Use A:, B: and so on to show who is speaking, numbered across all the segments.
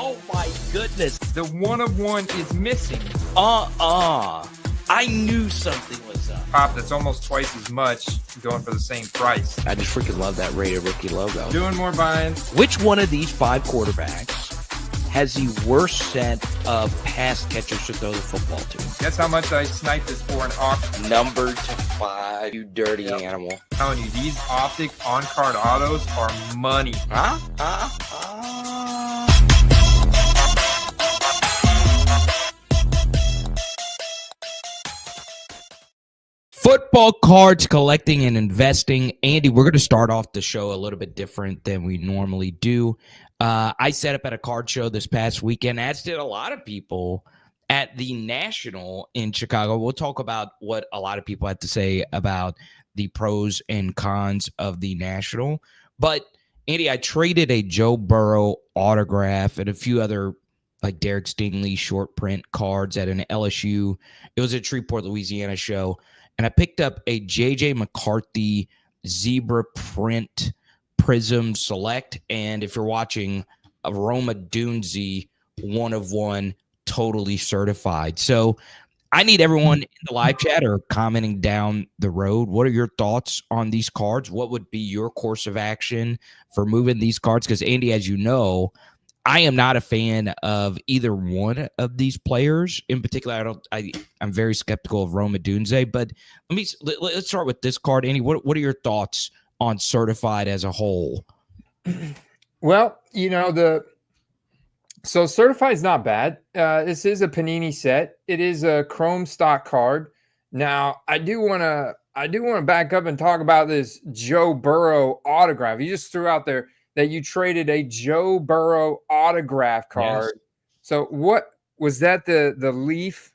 A: Oh my goodness.
B: The 1-of-1 is missing.
A: I knew something was up.
B: Pop, that's almost twice as much going for the same price.
A: I just freaking love that rated rookie logo.
B: Doing more buy-ins.
A: Which one of these 5 quarterbacks has the worst set of pass catchers to throw the football to?
B: Guess how much I sniped this for an auction?
A: Number to 5, you dirty animal.
B: I'm telling you, these optic on-card autos are money.
A: Football cards, collecting and investing. Andy, we're going to start off the show a little bit different than we normally do. I set up at a card show this past weekend, as did a lot of people at the National in Chicago. We'll talk about what a lot of people had to say about the pros and cons of the National. But, Andy, I traded a Joe Burrow autograph and a few other like Derek Stingley short print cards at an LSU. It was a Shreveport, Louisiana show. And I picked up a J.J. McCarthy zebra print Prism Select. And if you're watching, a Roma Dunze 1-of-1 totally certified. So I need everyone in the live chat or commenting down the road. What are your thoughts on these cards? What would be your course of action for moving these cards? Because, Andy, as you know, I am not a fan of either one of these players. In particular, I'm very skeptical of Roma Dunze. But let's start with this card. Andy, what are your thoughts on certified as a whole?
B: Well, so certified is not bad. This is a Panini set. It is a Chrome stock card. Now, I do want to back up and talk about this Joe Burrow autograph. You just threw out there that you traded a Joe Burrow autograph card. Yes. So what was that? The Leaf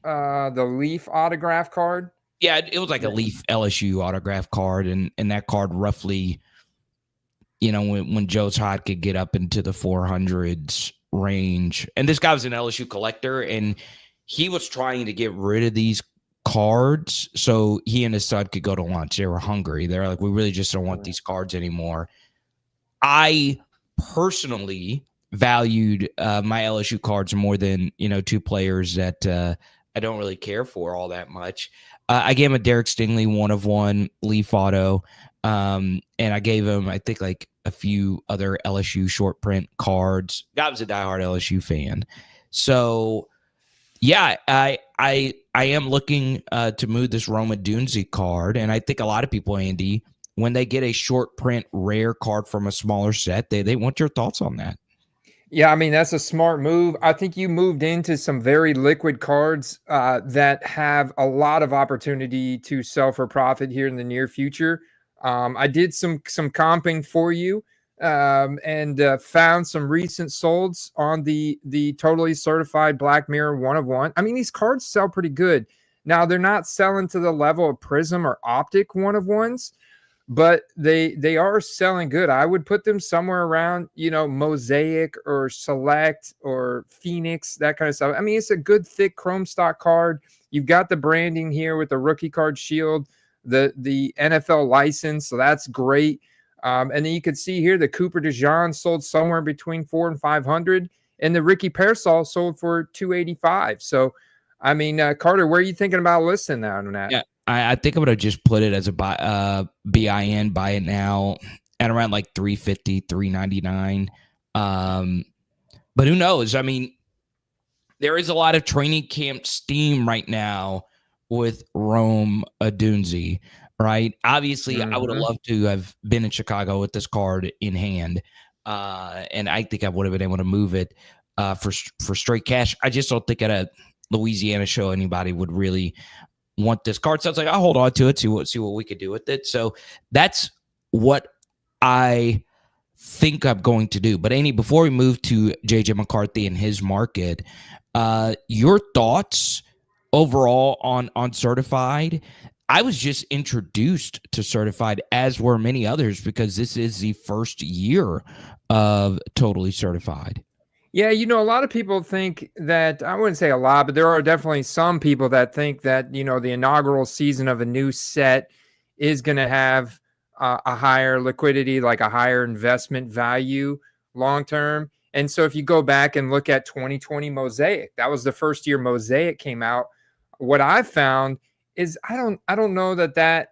B: autograph card?
A: Yeah, it was like a Leaf LSU autograph card, and that card roughly, when Joe's hot, could get up into the 400s range. And this guy was an LSU collector, and he was trying to get rid of these cards so he and his son could go to lunch. They were hungry. They're like, we really just don't want these cards anymore. I personally valued my LSU cards more than, 2 players that I don't really care for all that much. I gave him a Derek Stingley 1-of-1 Leaf auto, and I gave him, I think, like a few other LSU short print cards. I was a diehard LSU fan. So, yeah, I am looking to move this Roma Dunze card, and I think a lot of people, Andy, when they get a short print rare card from a smaller set, they want your thoughts on that.
B: Yeah, I mean, that's a smart move. I think you moved into some very liquid cards that have a lot of opportunity to sell for profit here in the near future. I did some comping for you and found some recent solds on the totally certified Black Mirror 1-of-1. I mean, these cards sell pretty good. Now, they're not selling to the level of Prism or Optic 1-of-1s, but they are selling good. I would put them somewhere around, Mosaic or Select or Phoenix, that kind of stuff. I mean, it's a good, thick Chrome stock card. You've got the branding here with the rookie card shield, the NFL license, so that's great. And then you can see here the Cooper DeJean sold somewhere between $400 and $500, and the Ricky Pearsall sold for $285. So, I mean, Carter, where are you thinking about listing that on that?
A: Yeah. I think I'm going to just put it as a BIN, buy it now, at around like $350, $399. But who knows? I mean, there is a lot of training camp steam right now with Rome Dunze, right? Obviously, I would have loved to have been in Chicago with this card in hand, and I think I would have been able to move it for straight cash. I just don't think at a Louisiana show anybody would really want this card. So it's like, I'll hold on to it, see what we could do with it. So that's what I think I'm going to do. But Andy, before we move to JJ McCarthy and his market, your thoughts overall on certified? I was just introduced to certified, as were many others, because this is the first year of totally certified.
B: Yeah, a lot of people think that, I wouldn't say a lot, but there are definitely some people that think that, the inaugural season of a new set is going to have a higher liquidity, like a higher investment value long term. And so if you go back and look at 2020 Mosaic, that was the first year Mosaic came out. What I've found is I don't know that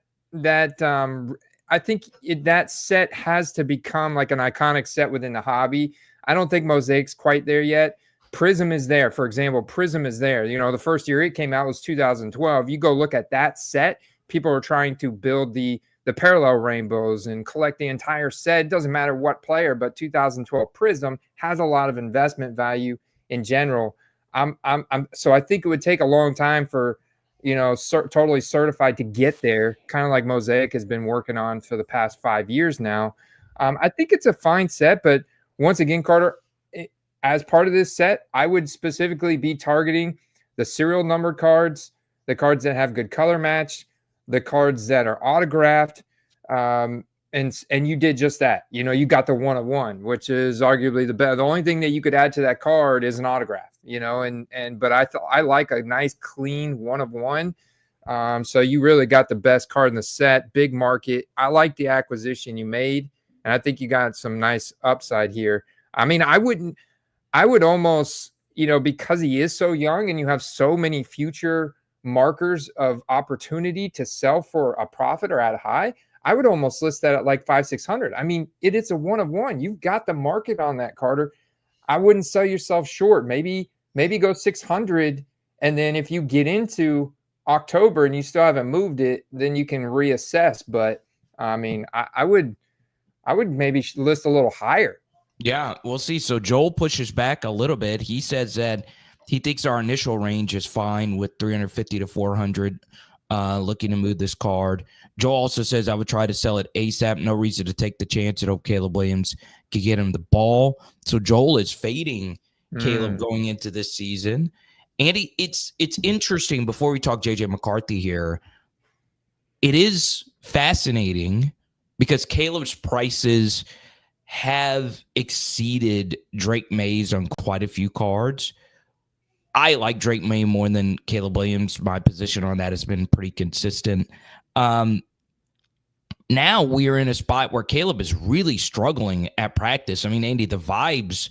B: I think that set has to become like an iconic set within the hobby. I don't think Mosaic's quite there yet. Prism is there. For example, Prism is there. You know, the first year it came out was 2012. You go look at that set, people are trying to build the parallel rainbows and collect the entire set. It doesn't matter what player, but 2012 Prism has a lot of investment value in general. So I think it would take a long time for, you know, totally certified to get there, kind of like Mosaic has been working on for the past 5 years now. I think it's a fine set, but once again, Carter, as part of this set, I would specifically be targeting the serial numbered cards, the cards that have good color match, the cards that are autographed, and you did just that. You know, you got the 1/1, which is arguably the best. The only thing that you could add to that card is an autograph. You know, but I like a nice clean 1/1. So you really got the best card in the set. Big market. I like the acquisition you made, and I think you got some nice upside here. I mean, I would almost, you know, because he is so young and you have so many future markers of opportunity to sell for a profit or at a high, I would almost list that at like 500-600. I mean, it's a 1/1. You've got the market on that, Carter. I wouldn't sell yourself short. Maybe go 600, and then if you get into October and you still haven't moved it, then you can reassess. But I mean, I would maybe list a little higher.
A: Yeah, we'll see. So Joel pushes back a little bit. He says that he thinks our initial range is fine with 350 to 400. Looking to move this card. Joel also says I would try to sell it ASAP. No reason to take the chance that Caleb Williams could get him the ball. So Joel is fading Caleb going into this season. Andy, it's interesting. Before we talk JJ McCarthy here, it is fascinating because Caleb's prices have exceeded Drake May's on quite a few cards. I like Drake May more than Caleb Williams. My position on that has been pretty consistent. Now we are in a spot where Caleb is really struggling at practice. I mean, Andy, the vibes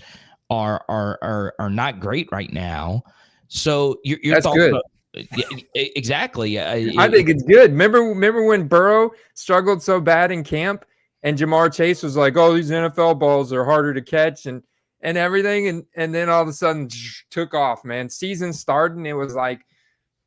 A: are not great right now. So your thoughts
B: good.
A: About, yeah, exactly.
B: I think it's good. Remember when Burrow struggled so bad in camp, and Jamar Chase was like, "Oh, these NFL balls are harder to catch," and everything, and then all of a sudden took off, man. Season started, and it was like,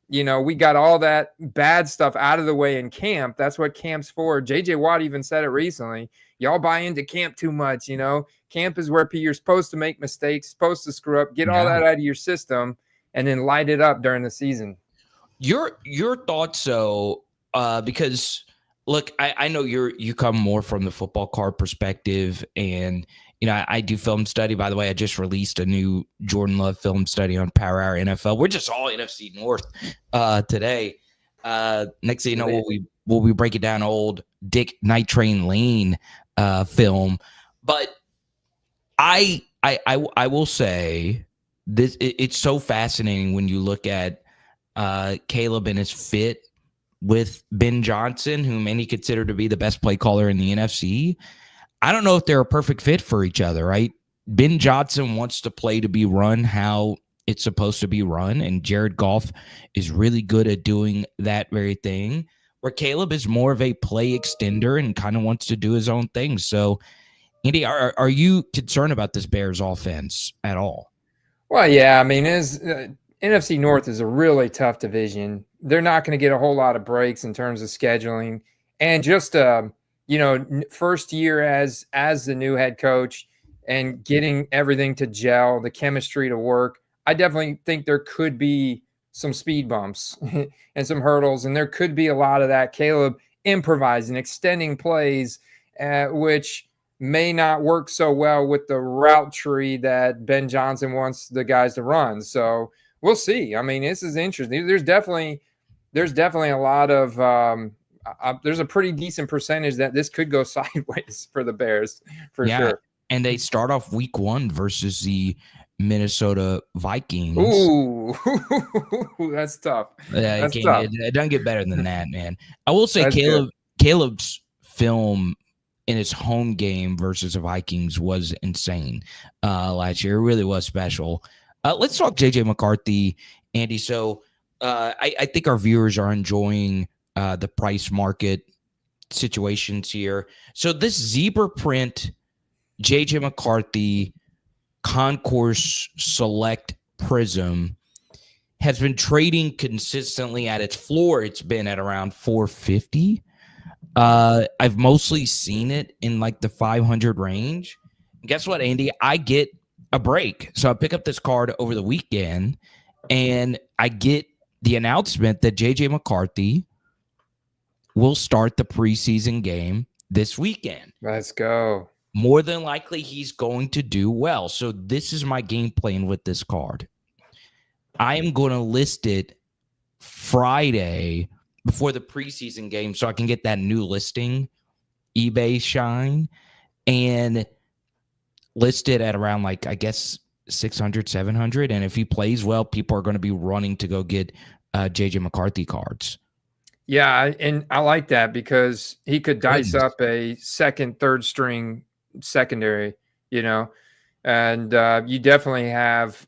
B: you know, we got all that bad stuff out of the way in camp. That's what camp's for. JJ Watt even said it recently. Y'all buy into camp too much, you know. Camp is where you're supposed to make mistakes, supposed to screw up, get all that out of your system, and then light it up during the season.
A: Your thoughts, though, because look, I know you come more from the football card perspective, and you know, I do film study. By the way, I just released a new Jordan Love film study on Power Hour NFL. We're just all NFC North today. Next thing you know, we'll be breaking down old Dick Night Train Lane film. But I will say this: it's so fascinating when you look at Caleb and his fit with Ben Johnson, who many consider to be the best play caller in the NFC. I don't know if they're a perfect fit for each other, right? Ben Johnson wants to play to be run how it's supposed to be run, and Jared Goff is really good at doing that very thing, where Caleb is more of a play extender and kind of wants to do his own thing. So, Andy, are you concerned about this Bears offense at all?
B: Well, yeah. I mean, NFC North is a really tough division. They're not going to get a whole lot of breaks in terms of scheduling, and just you know, first year as the new head coach and getting everything to gel, the chemistry to work. I definitely think there could be some speed bumps and some hurdles, and there could be a lot of that Caleb improvising, extending plays, which may not work so well with the route tree that Ben Johnson wants the guys to run. So we'll see. I mean, this is interesting. There's definitely a lot of there's a pretty decent percentage that this could go sideways for the Bears for sure.
A: And they start off week 1 versus the Minnesota Vikings.
B: Ooh, that's tough.
A: Yeah,
B: that's tough.
A: It doesn't get better than that, man. I will say
B: That's
A: Caleb's film in his home game versus the Vikings was insane last year. It really was special. Let's talk JJ McCarthy, Andy. So I think our viewers are enjoying the price market situations here. So this zebra print JJ McCarthy Concourse Select Prism has been trading consistently at its floor. It's been at around 450. I've mostly seen it in like the 500 range. And guess what, Andy? I get a break. So I pick up this card over the weekend and I get the announcement that JJ McCarthy will start the preseason game this weekend.
B: Let's go.
A: More than likely, he's going to do well. So this is my game plan with this card. I am going to list it Friday before the preseason game so I can get that new listing, eBay shine, and list it at around like, I guess, 600, 700. And if he plays well, people are going to be running to go get JJ McCarthy cards.
B: Yeah, and I like that because he could dice up a second, third string secondary, and you definitely have,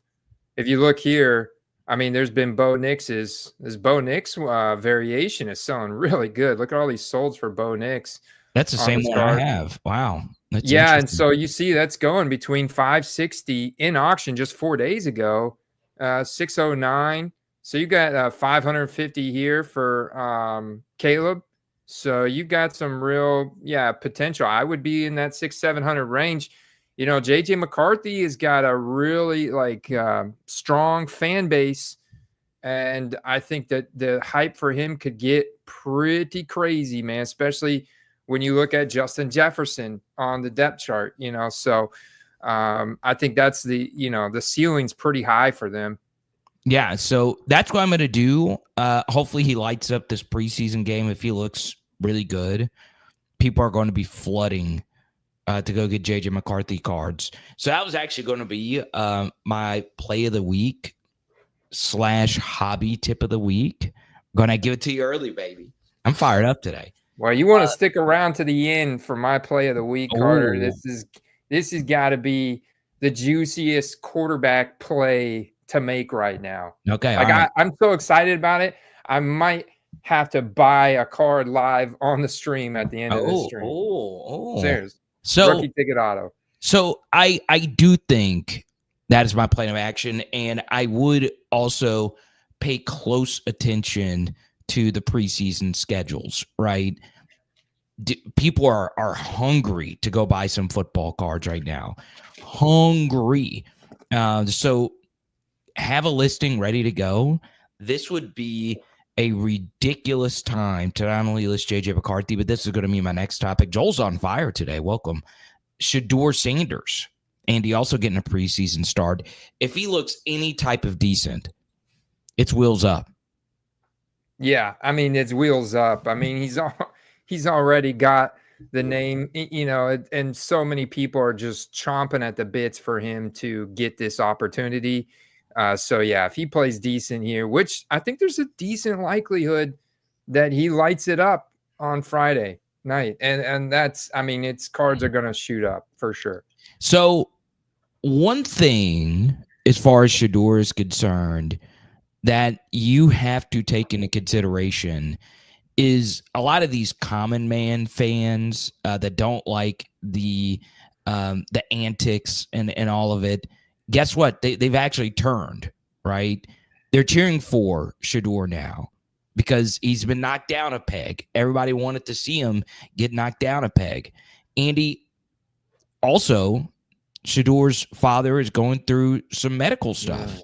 B: if you look here, I mean, there's been Bo Nix's. This Bo Nix variation is selling really good. Look at all these solds for Bo Nix.
A: That's the same one I have. Wow. That's
B: and so you see that's going between 560 in auction just 4 days ago, 609. So you got 550 here for Caleb. So you've got some real, potential. I would be in that 600-700 range. JJ McCarthy has got a really strong fan base. And I think that the hype for him could get pretty crazy, man, especially when you look at Justin Jefferson on the depth chart, So I think that's the ceiling's pretty high for them.
A: Yeah, so that's what I'm going to do. Hopefully he lights up this preseason game. If he looks really good, people are going to be flooding to go get JJ McCarthy cards. So that was actually going to be my play of the week / hobby tip of the week. I'm going to give it to you early, baby. I'm fired up today.
B: Well, you want to stick around to the end for my play of the week, Carter. This has got to be the juiciest quarterback play to make right now.
A: Okay.
B: I'm so excited about it. I might have to buy a card live on the stream at the end of the stream. Serious.
A: So
B: rookie ticket auto.
A: So I do think that is my plan of action, and I would also pay close attention to the preseason schedules, right? People are hungry to go buy some football cards right now. Hungry. So have a listing ready to go. This would be a ridiculous time to not only list JJ McCarthy, but this is going to be my next topic. Joel's on fire today. Welcome. Shedeur Sanders. Andy also getting a preseason start. If he looks any type of decent, it's wheels up.
B: Yeah, I mean, it's wheels up. I mean, he's already got the name, and so many people are just chomping at the bits for him to get this opportunity. So, if he plays decent here, which I think there's a decent likelihood that he lights it up on Friday night. And that's, I mean, its cards are going to shoot up for sure.
A: So one thing, as far as Shedeur is concerned, that you have to take into consideration is a lot of these common man fans that don't like the antics and all of it. Guess what? They've actually turned, right? They're cheering for Shedeur now because he's been knocked down a peg. Everybody wanted to see him get knocked down a peg. Andy, also, Shedeur's father is going through some medical stuff. Yeah.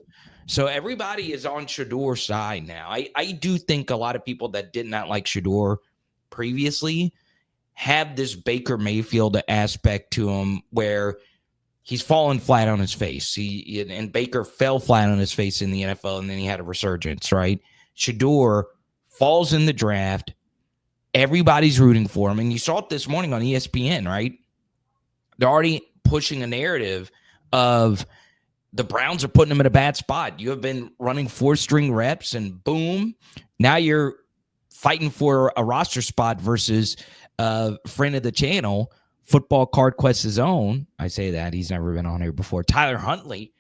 A: So everybody is on Shedeur's side now. I do think a lot of people that did not like Shedeur previously have this Baker Mayfield aspect to him where he's fallen flat on his face. And Baker fell flat on his face in the NFL, and then he had a resurgence, right? Shedeur falls in the draft. Everybody's rooting for him. And you saw it this morning on ESPN, right? They're already pushing a narrative of the Browns are putting him in a bad spot. You have been running 4-string reps, and boom, now you're fighting for a roster spot versus a friend of the channel Football Card Quest's own, I say that, he's never been on here before, Tyler Huntley.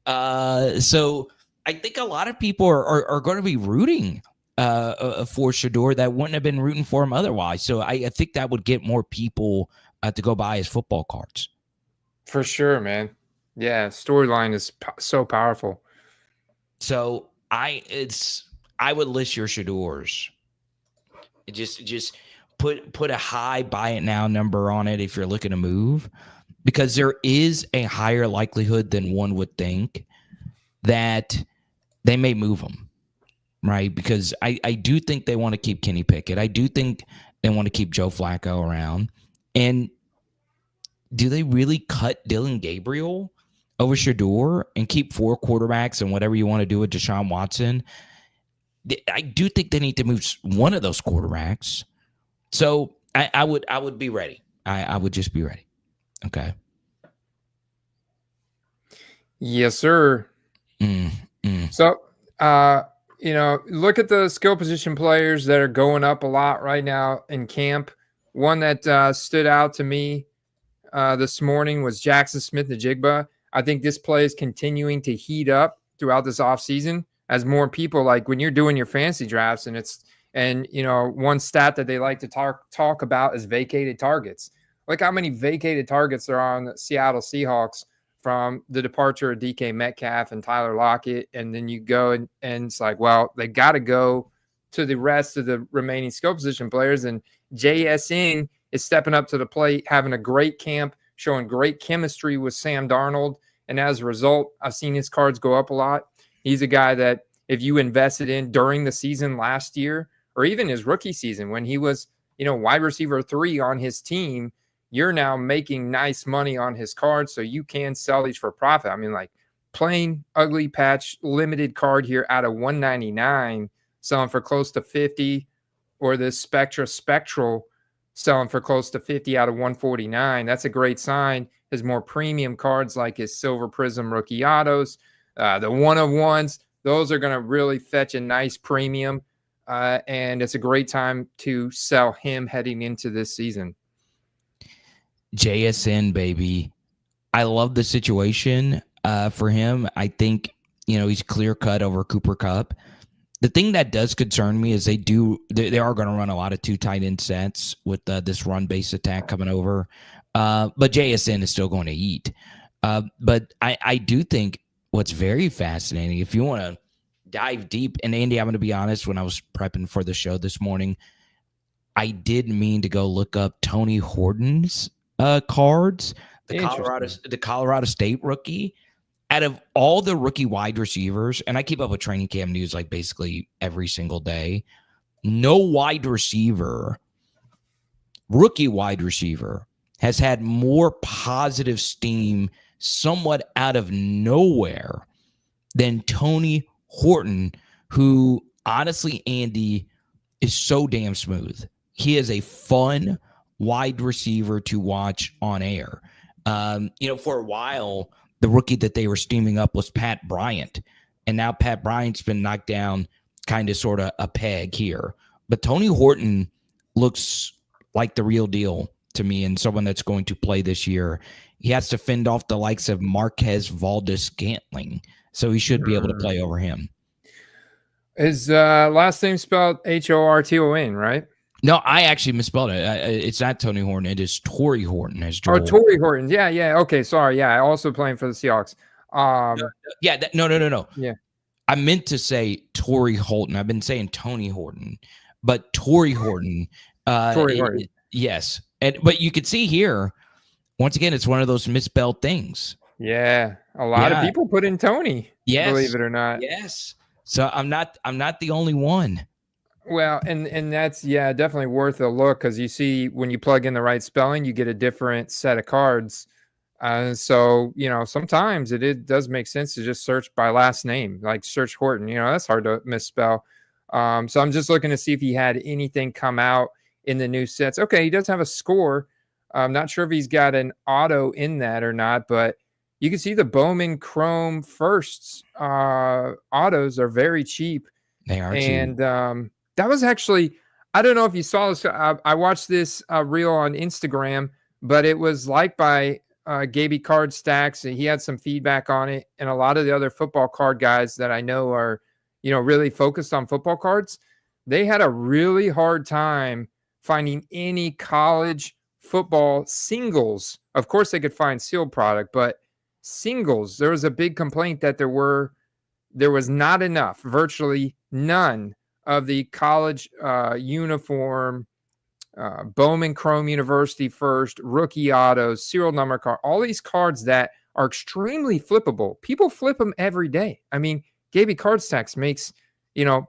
A: So I think a lot of people are going to be rooting for Shedeur that wouldn't have been rooting for him otherwise. So I think that would get more people to go buy his football cards.
B: For sure, man. Yeah, storyline is so powerful.
A: So I would list your Shedeurs. Just put a high buy it now number on it if you're looking to move, because there is a higher likelihood than one would think that they may move them, right? Because I do think they want to keep Kenny Pickett. I do think they want to keep Joe Flacco around. And do they really cut Dylan Gabriel over Shedeur and keep 4 quarterbacks and whatever you want to do with Deshaun Watson? I do think they need to move one of those quarterbacks. So I would be ready. I would just be ready. Okay.
B: Yes, sir. So, look at the skill position players that are going up a lot right now in camp. One that stood out to me this morning was Jackson Smith-Njigba. I think this play is continuing to heat up throughout this offseason as more people, like when you're doing your fantasy drafts, and one stat that they like to talk about is vacated targets. Look how many vacated targets there are on the Seattle Seahawks from the departure of DK Metcalf and Tyler Lockett. And then you go and it's like, well, they got to go to the rest of the remaining skill position players. And JSN is stepping up to the plate, having a great camp, showing great chemistry with Sam Darnold. And as a result, I've seen his cards go up a lot. He's a guy that if you invested in during the season last year, or even his rookie season when he was, wide receiver 3 on his team, you're now making nice money on his cards, so you can sell these for profit. I mean, like plain ugly patch limited card here out of 199 selling for close to 50, or this Spectral selling for close to 50 out of 149. That's a great sign. His more premium cards like his Silver Prism rookie autos, the one-of-ones, those are going to really fetch a nice premium. And it's a great time to sell him heading into this season.
A: JSN, baby. I love the situation for him. I think, he's clear cut over Cooper Kupp. The thing that does concern me is they are going to run a lot of 2 tight end sets with this run base attack coming over. But JSN is still going to eat. But I do think what's very fascinating, if you want to dive deep, and Andy, I'm going to be honest, when I was prepping for the show this morning, I did mean to go look up Tony Horton's cards, the Colorado State rookie. Out of all the rookie wide receivers, and I keep up with training camp news like basically every single day, no rookie wide receiver has had more positive steam somewhat out of nowhere than Tony Horton, who honestly, Andy, is so damn smooth. He is a fun wide receiver to watch on air. For a while, the rookie that they were steaming up was Pat Bryant, and now Pat Bryant's been knocked down kind of sort of a peg here. But Tony Horton looks like the real deal to me, and someone that's going to play this year. He has to fend off the likes of Marquez Valdes-Scantling, so he should be able to play over him.
B: His last name spelled Horton, right?
A: No, I actually misspelled it. It's not Tony Horton. It is Tory Horton.
B: Tory Horton. Yeah. Okay, sorry. Yeah, also playing for the Seahawks.
A: No.
B: Yeah.
A: I meant to say Tory Horton. I've been saying Tony Horton, but Tory Horton.
B: Tory Horton.
A: Yes. But you can see here, once again, it's one of those misspelled things.
B: Yeah. A lot of people put in Tony.
A: Yes.
B: Believe it or not.
A: Yes. So I'm not the only one.
B: Well, and that's, definitely worth a look, because you see when you plug in the right spelling, you get a different set of cards. So, sometimes it does make sense to just search by last name, like search Horton. That's hard to misspell. So I'm just looking to see if he had anything come out in the new sets. Okay, he does have a score. I'm not sure if he's got an auto in that or not, but you can see the Bowman Chrome Firsts autos are very cheap.
A: They are cheap.
B: And that was actually, I don't know if you saw this. I watched this reel on Instagram, but it was liked by Gaby Card Stacks. He had some feedback on it, and a lot of the other football card guys that I know are, really focused on football cards. They had a really hard time finding any college football singles. Of course, they could find sealed product, but singles, there was a big complaint that there was not enough, virtually none of the college uniform, Bowman Chrome University first, rookie autos, serial number card, all these cards that are extremely flippable. People flip them every day. I mean, Gaby Card Stacks makes,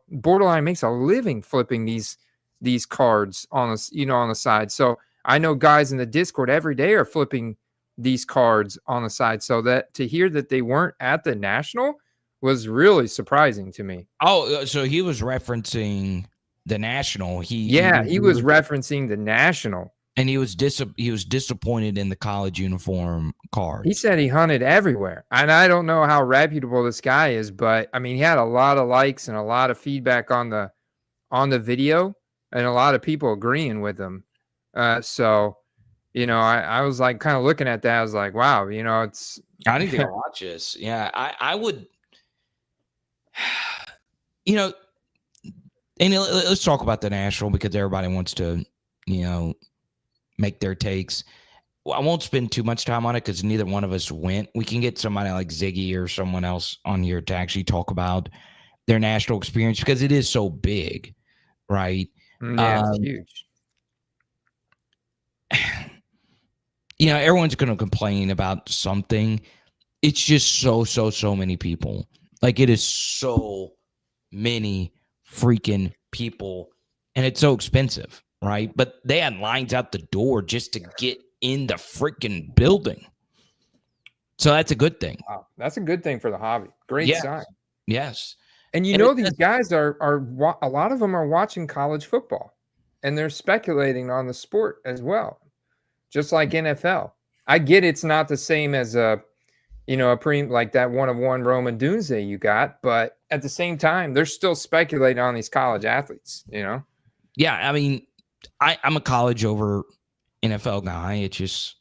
B: borderline makes a living flipping these cards on the side. So I know guys in the Discord every day are flipping these cards on the side. So that to hear that they weren't at the National was really surprising to me.
A: Oh, so he was referencing the National. He
B: was referencing the National.
A: And he was disappointed in the college uniform cards.
B: He said he hunted everywhere. And I don't know how reputable this guy is, but I mean, he had a lot of likes and a lot of feedback on the video and a lot of people agreeing with him. So, I was like kind of looking at that. I was like, wow, it's.
A: I need to watch this. Yeah, I would. And let's talk about the National because everybody wants to, make their takes. Well, I won't spend too much time on it because neither one of us went. We can get somebody like Ziggy or someone else on here to actually talk about their National experience because it is so big, right?
B: Yeah, it's huge.
A: Everyone's going to complain about something. It's just so many people. Like, it is so many freaking people, and it's so expensive, right? But they had lines out the door just to get in the freaking building. So that's a good thing.
B: Wow, that's a good thing for the hobby. Great sign.
A: Yes.
B: And these guys are a lot of them are watching college football, and they're speculating on the sport as well, just like NFL. I get it's not the same as a like that 1-of-1 Roman Doomsday you got, but at the same time, they're still speculating on these college athletes,
A: Yeah, I mean, I'm a college over NFL guy. It's just,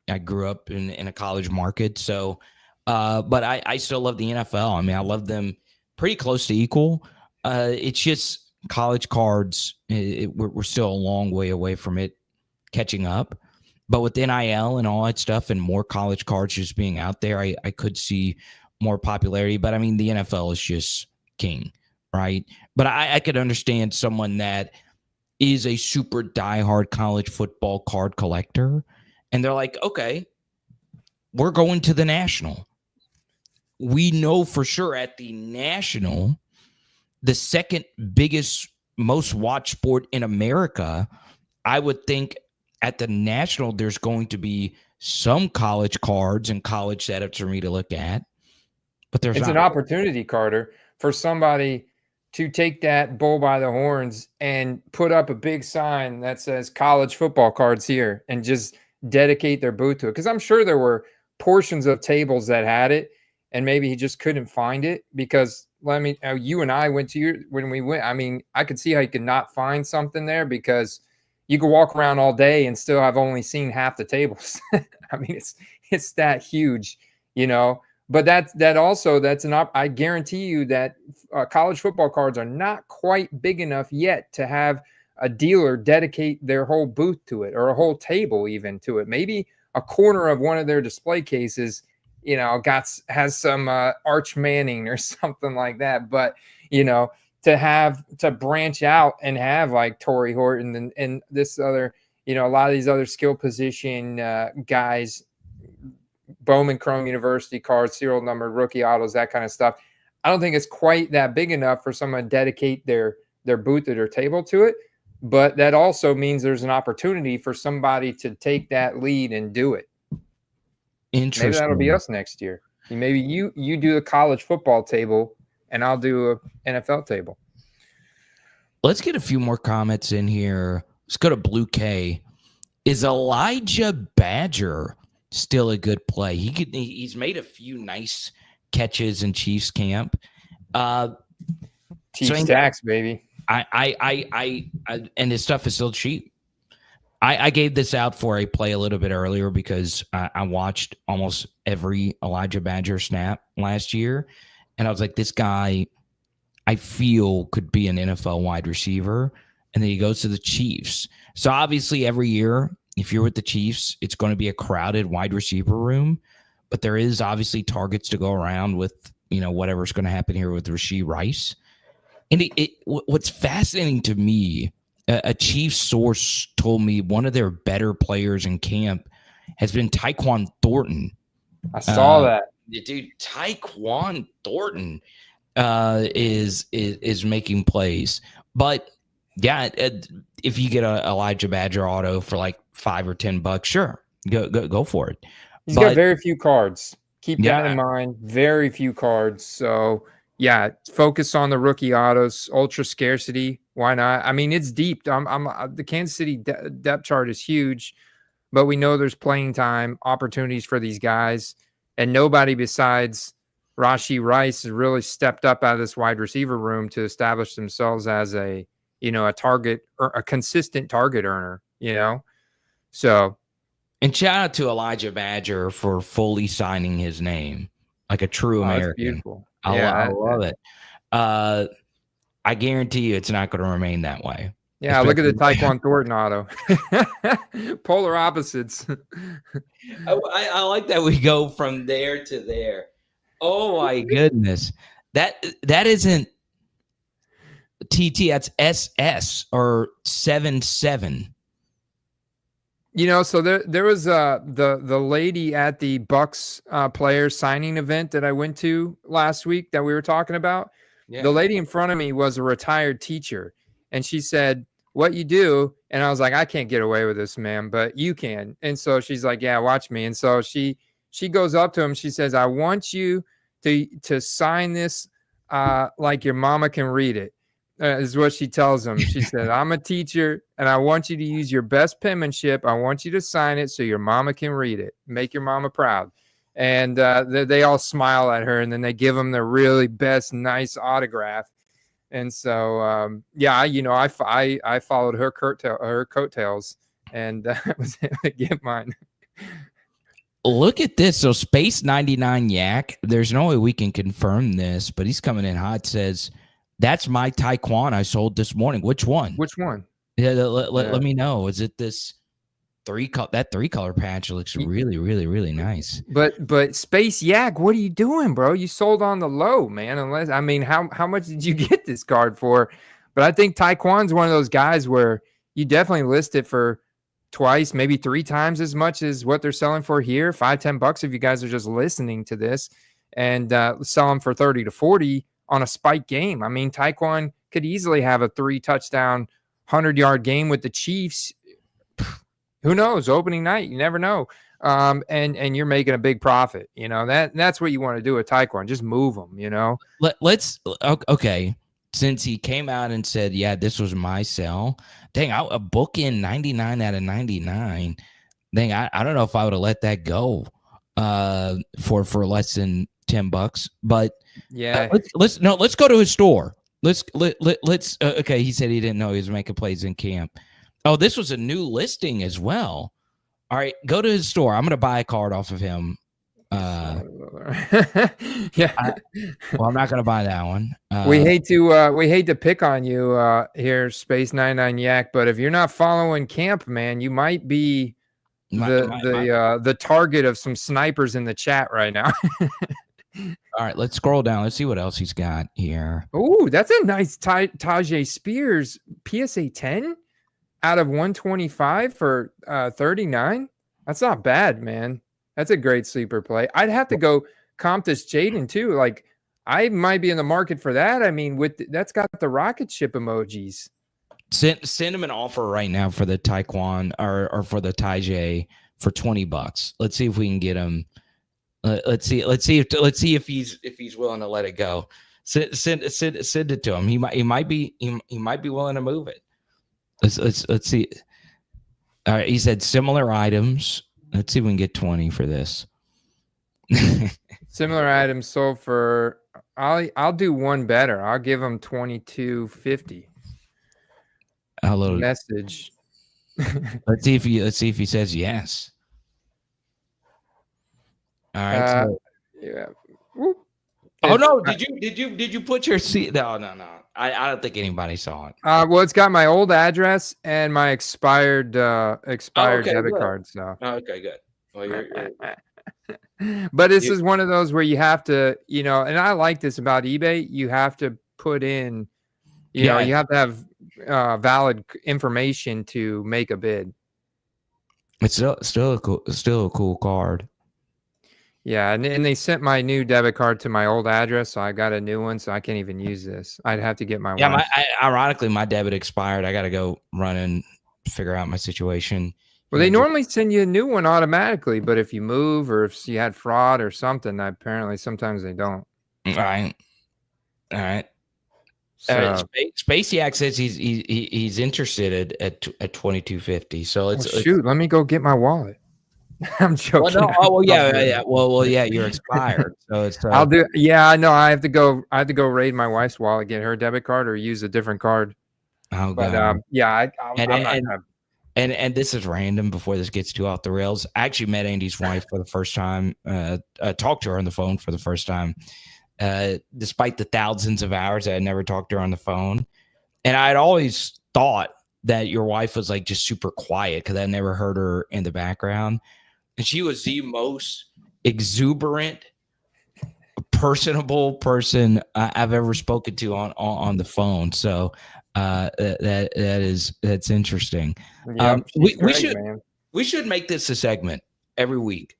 A: I grew up in a college market, so, but I still love the NFL. I mean, I love them pretty close to equal. It's just college cards, we're still a long way away from it catching up. But with NIL and all that stuff and more college cards just being out there, I could see more popularity. But I mean, the NFL is just king, right? But I could understand someone that is a super diehard college football card collector. And they're like, okay, we're going to the National. We know for sure at the National, the second biggest, most watched sport in America, I would think at the National, there's going to be some college cards and college setups for me to look at. But it's
B: an opportunity, Carter, for somebody to take that bull by the horns and put up a big sign that says college football cards here and just dedicate their booth to it. Because I'm sure there were portions of tables that had it, and maybe he just couldn't find it because you and I went to when we went. I mean, I could see how you could not find something there because you could walk around all day and still have only seen half the tables. I mean, it's that huge, But I guarantee you that college football cards are not quite big enough yet to have a dealer dedicate their whole booth to it or a whole table even to it. Maybe a corner of one of their display cases, has some Arch Manning or something like that. But to branch out and have like Tory Horton and this other, a lot of these other skill position guys, Bowman Chrome University cards, serial number, rookie autos, that kind of stuff. I don't think it's quite that big enough for someone to dedicate their booth or their table to it. But that also means there's an opportunity for somebody to take that lead and do it.
A: Interesting.
B: Maybe that'll be us next year. Maybe you do a college football table and I'll do an NFL table.
A: Let's get a few more comments in here. Let's go to Blue K. Is Elijah Badger still a good play? He's made a few nice catches in Chiefs camp.
B: Chiefs stacks, baby.
A: I and his stuff is still cheap. I gave this out for a play a little bit earlier because I watched almost every Elijah Badger snap last year, and I was like, this guy, I feel could be an NFL wide receiver, and then he goes to the Chiefs. So obviously every year, if you're with the Chiefs, it's going to be a crowded wide receiver room, but there is obviously targets to go around with, whatever's going to happen here with Rashee Rice. And what's fascinating to me, a Chiefs source told me one of their better players in camp has been Taekwon Thornton.
B: I saw that.
A: Dude, Taekwon Thornton is making plays. But yeah, if you get a Elijah Badger auto for like $5 or $10, sure, go for it.
B: He's got very few cards. Keep that in mind. Very few cards. So yeah, focus on the rookie autos, ultra scarcity. Why not? I mean, it's deep. The Kansas City depth chart is huge, but we know there's playing time opportunities for these guys, and nobody besides Rashee Rice has really stepped up out of this wide receiver room to establish themselves as a target or a consistent target earner. So.
A: And shout out to Elijah Badger for fully signing his name like a true American.
B: That's beautiful.
A: I love it. I guarantee you it's not going to remain that way.
B: Yeah, look at the Taekwon Thornton auto. Polar opposites.
A: I like that we go from there to there. Oh my goodness. That isn't TT, that's SS or 77.
B: So there was the lady at the Bucks player signing event that I went to last week that we were talking about. Yeah. The lady in front of me was a retired teacher, and she said, "What you do?" And I was like, "I can't get away with this, ma'am, but you can." And so she's like, "Yeah, watch me." And so she goes up to him. She says, "I want you to sign this like your mama can read it." Is what she tells him. She said, "I'm a teacher, and I want you to use your best penmanship. I want you to sign it so your mama can read it. Make your mama proud." And they all smile at her, and then they give him the really best, nice autograph. And so, I followed her coattails, and that was it. I get mine.
A: Look at this. So Space 99 Yak, there's no way we can confirm this, but he's coming in hot, says, "That's my Taekwon I sold this morning." Which one?
B: Which one?
A: Yeah, let me know. Is it this that 3-color patch looks really, really, really nice.
B: But Space Yak, what are you doing, bro? You sold on the low, man. How much did you get this card for? But I think Taekwon's one of those guys where you definitely list it for twice, maybe 3 times as much as what they're selling for here. $5-10 if you guys are just listening to this, and sell them for 30 to 40 on a spike game. I mean, Taekwon could easily have a 3-touchdown, 100-yard game with the Chiefs. Who knows? Opening night, you never know. And you're making a big profit. That's what you want to do with Taekwon. Just move them.
A: Let's okay. Since he came out and said, "Yeah, this was my sell," dang, a book in 99 out of 99. Dang, I don't know if I would have let that go for less than $10. But
B: yeah,
A: let's go to his store. Let's okay. He said he didn't know he was making plays in camp. Oh, this was a new listing as well. All right, go to his store. I'm going to buy a card off of him.
B: Yeah.
A: I'm not going to buy that one.
B: We hate to pick on you here, Space 99 Yak, but if you're not following camp, man, you might be the target of some snipers in the chat right now.
A: All right, let's scroll down. Let's see what else he's got here.
B: Oh, that's a nice Taj Spears PSA 10 out of 125 for 39. That's not bad, man. That's a great sleeper play. I'd have to go comp this Jaden too. Like, I might be in the market for that. I mean, that's got the rocket ship emojis.
A: Send him an offer right now for the Taekwon or for the Tajay for $20. Let's see if we can get him. Let's see if he's willing to let it go. Send it to him. He might be willing to move it. Let's see. All right, he said similar items. Let's see if we can get 20 for this.
B: Similar items sold for. I'll do one better. I'll give him $22.50.
A: Hello.
B: Message.
A: Let's see if he says yes. All right. So.
B: Yeah. Whoop.
A: Oh no! Did you put your seat? No. I don't think anybody saw it.
B: Well, it's got my old address and my expired debit
A: good.
B: card. So
A: Okay, good. Well,
B: but this is one of those where you have to, and I like this about eBay. You have to put in, you have to have valid information to make a bid.
A: It's still a cool card.
B: Yeah, and they sent my new debit card to my old address, so I got a new one, so I can't even use this. I'd have to get my wife.
A: Ironically, my debit expired. I got to go run and figure out my situation.
B: Well, they normally send you a new one automatically, but if you move or if you had fraud or something, apparently sometimes they don't.
A: All right. So, Spacey says he's interested at $22.50. So
B: shoot. Let me go get my wallet. I'm joking.
A: Well, yeah. You're expired, so it's.
B: I'll do. Yeah, I know. I have to go raid my wife's wallet, get her debit card, or use a different card.
A: Oh,
B: but yeah,
A: and this is random. Before this gets too off the rails, I actually met Andy's wife for the first time. Talked to her on the phone for the first time, despite the thousands of hours I had never talked to her on the phone, and I'd always thought that your wife was like just super quiet because I never heard her in the background. And she was the most exuberant, personable person I've ever spoken to on the phone. So that's interesting.
B: Yep,
A: we should make this a segment every week.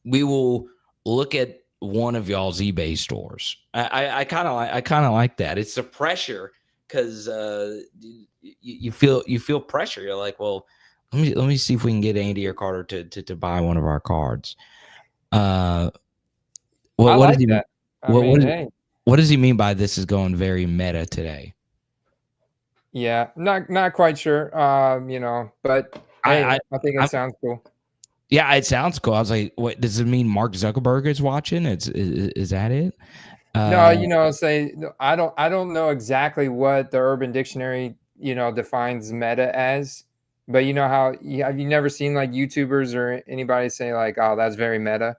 A: We will look at one of y'all's eBay stores. I kind of like that. It's the pressure because you feel pressure. You're like, well. Let me see if we can get Andy or Carter to buy one of our cards. What does he mean by this is going very meta today?
B: Yeah, not quite sure. But hey, I think it sounds cool.
A: Yeah, it sounds cool. I was like, what does it mean? Mark Zuckerberg is watching? Is that it?
B: No, I don't know exactly what the Urban Dictionary defines meta as. But you know how have you never seen like YouTubers or anybody say like, "Oh, that's very meta"?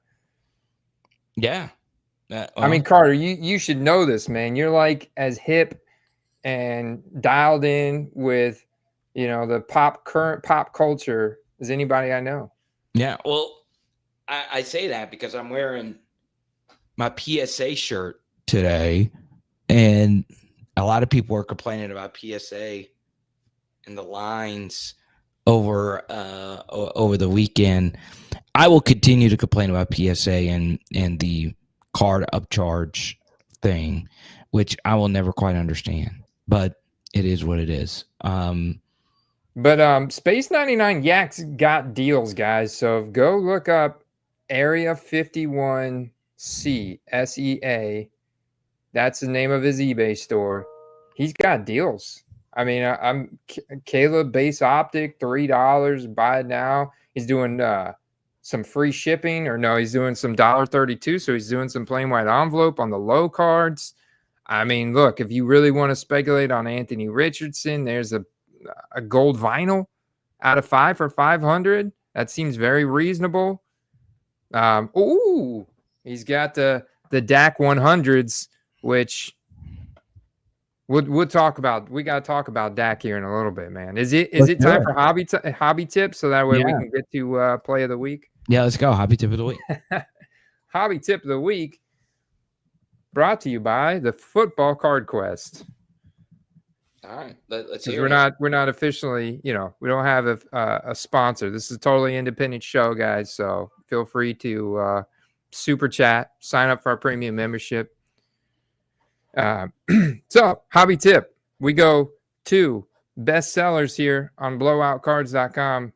A: Yeah.
B: I mean, Carter, you should know this, man. You're like as hip and dialed in with, the current pop culture as anybody I know.
A: Yeah. Well, I say that because I'm wearing my PSA shirt today, and a lot of people are complaining about PSA and the lines over the weekend. I will continue to complain about PSA and the card upcharge thing, which I will never quite understand, but it is what it is.
B: But Space 99 Yak's got deals, guys. So go look up Area 51 SEA. That's the name of his eBay store. He's got deals. I mean, I'm Caleb Base Optic, $3. Buy it now. He's doing some free shipping, or no, he's doing some $1.32. So he's doing some plain white envelope on the low cards. I mean, look, if you really want to speculate on Anthony Richardson, there's a gold vinyl out of 5 for $500. That seems very reasonable. He's got the DAC 100s, which. We'll talk about. We got to talk about Dak here in a little bit, man. Is it time for hobby tips so that way we can get to play of the week?
A: Yeah, let's go. Hobby tip of the week.
B: Hobby tip of the week brought to you by the Football Card Quest.
A: All right, let's hear
B: it. We're not officially, we don't have a sponsor. This is a totally independent show, guys. So feel free to super chat, sign up for our premium membership. So hobby tip, we go to best sellers here on blowoutcards.com.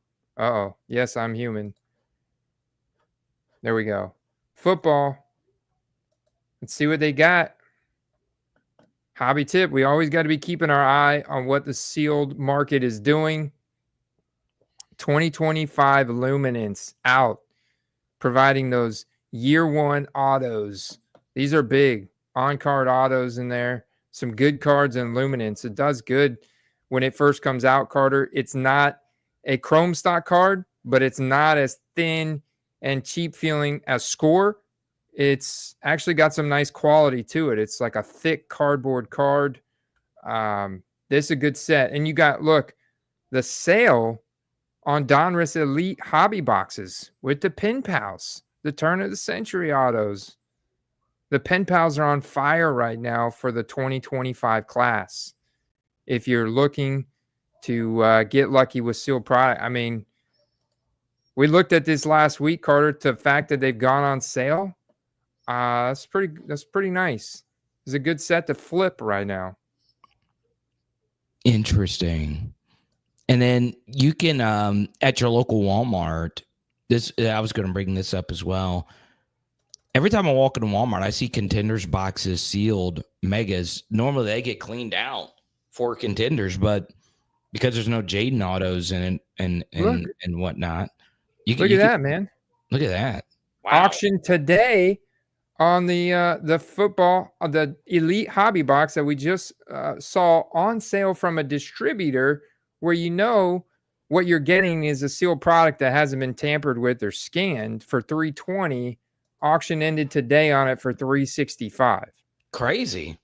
B: Yes, I'm human. There we go. Football. Let's see what they got. Hobby tip, we always got to be keeping our eye on what the sealed market is doing. 2025 Luminance out, providing those year one autos. These are big on-card autos in there. Some good cards in Luminance. It does good when it first comes out, Carter. It's not a chrome stock card, but it's not as thin and cheap feeling as Score. It's actually got some nice quality to it. It's like a thick cardboard card. This is a good set. And you got, look, the sale on Dontris Elite hobby boxes with the Pen Pals, the turn of the century autos. The Pen Pals are on fire right now for the 2025 class. If you're looking to get lucky with sealed product, I mean, we looked at this last week, Carter, to the fact that they've gone on sale. That's pretty nice. It's a good set to flip right now.
A: Interesting. And then you can at your local Walmart. I was going to bring this up as well. Every time I walk into Walmart, I see Contenders boxes sealed megas. Normally they get cleaned out for Contenders, but because there's no Jaden autos in it and whatnot,
B: look at that, man.
A: Look at that.
B: Wow. Auction today on the football, the Elite hobby box that we just saw on sale from a distributor, where you know what you're getting is a sealed product that hasn't been tampered with or scanned, for $320. Auction ended today on it for $365.
A: Crazy.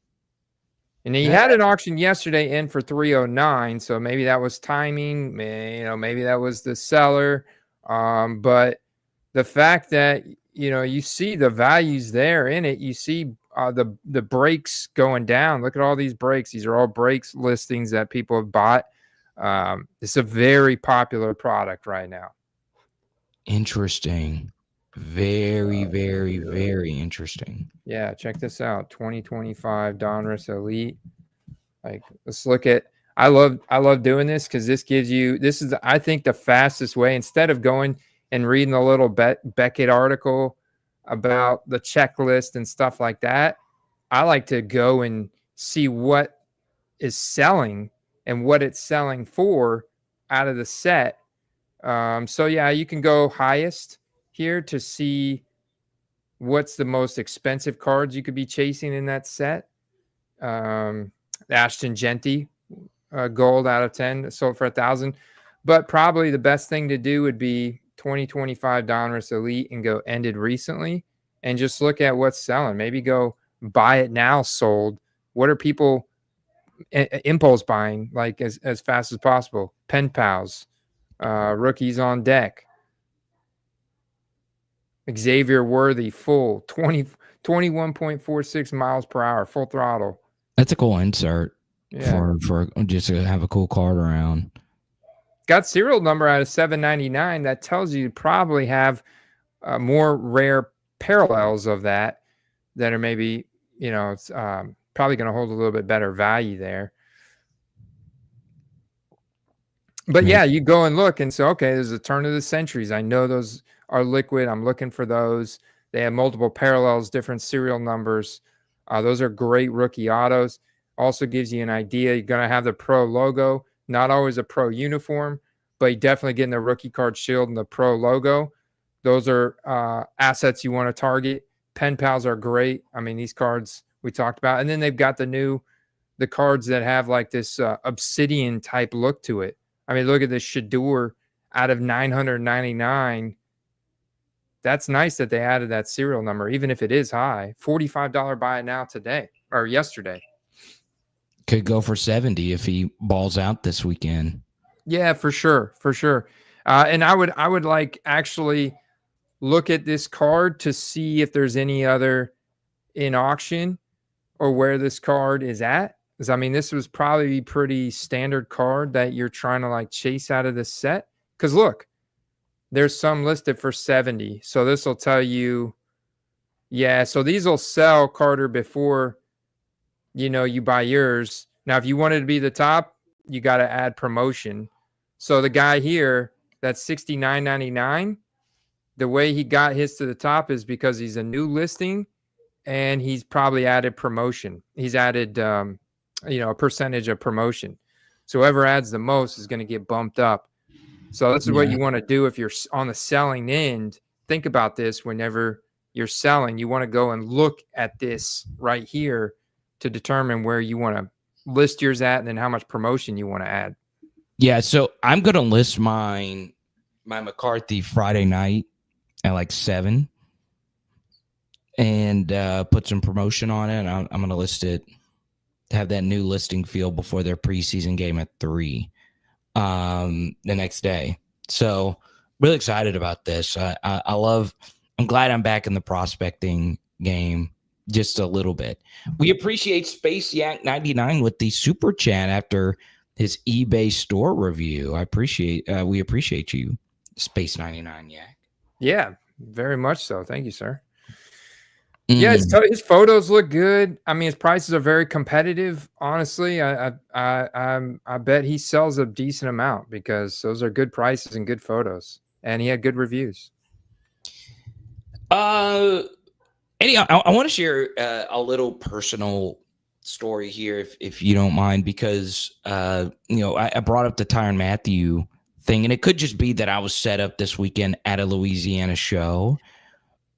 B: And he had an auction yesterday in for $309, so maybe that was timing. Maybe that was the seller. But the fact that you see the values there in it, you see the breaks going down. Look at all these breaks. These are all breaks listings that people have bought. It's a very popular product right now.
A: Interesting. Very, very, very interesting.
B: Yeah, check this out. 2025 Dontris Elite. Like, let's look at. I love doing this because this gives you. This is, I think, the fastest way. Instead of going and reading the little Beckett article about the checklist and stuff like that, I like to go and see what is selling and what it's selling for out of the set. So yeah, you can go highest here to see what's the most expensive cards you could be chasing in that set. Ashton Genty, gold out of 10, sold for $1,000. But probably the best thing to do would be 2025 Dontris Elite and go ended recently and just look at what's selling. Maybe go buy it now, sold. What are people impulse buying like as fast as possible? Pen Pals, rookies on deck. Xavier Worthy, full 21.46 miles per hour, full throttle.
A: That's a cool insert for just to have a cool card around.
B: Got serial number out of 799. That tells you probably have more rare parallels of that are maybe, it's probably going to hold a little bit better value there. But yeah, you go and look and say, okay, there's a turn of the centuries. I know those are liquid. I'm looking for those. They have multiple parallels, different serial numbers. Those are great rookie autos. Also gives you an idea. You're going to have the pro logo, not always a pro uniform, but you definitely getting the rookie card shield and the pro logo. Those are assets you want to target. Pen Pals are great. I mean, these cards we talked about. And then they've got the cards that have like this obsidian type look to it. I mean, look at this Shador out of 999. That's nice that they added that serial number, even if it is high. $45 buy it now today or yesterday.
A: Could go for 70 if he balls out this weekend.
B: Yeah, for sure. And I would like actually look at this card to see if there's any other in auction or where this card is at. Because I mean, this was probably a pretty standard card that you're trying to like chase out of this set. Because look, there's some listed for 70. So this will tell you, yeah, so these will sell, Carter, before, you buy yours. Now, if you wanted to be the top, you got to add promotion. So the guy here, that's $69.99. The way he got his to the top is because he's a new listing and he's probably added promotion. He's added, a percentage of promotion. So whoever adds the most is going to get bumped up. So this is what you want to do if you're on the selling end. Think about this whenever you're selling. You want to go and look at this right here to determine where you want to list yours at, and then how much promotion you want to add.
A: Yeah, so I'm gonna list my McCarthy Friday night at like 7, and put some promotion on it. And I'm gonna list it, have that new listing field before their preseason game at 3, the next day. So really excited about this. I'm glad I'm back in the prospecting game just a little bit. We appreciate Space Yak 99 with the super chat after his eBay store review. We appreciate you, Space 99 Yak.
B: Yeah, very much so. Thank you, sir. Yeah, his photos look good. I mean, his prices are very competitive. Honestly, I bet he sells a decent amount because those are good prices and good photos, and he had good reviews.
A: Eddie, I want to share a little personal story here, if you don't mind, because I brought up the Tyrann Mathieu thing, and it could just be that I was set up this weekend at a Louisiana show,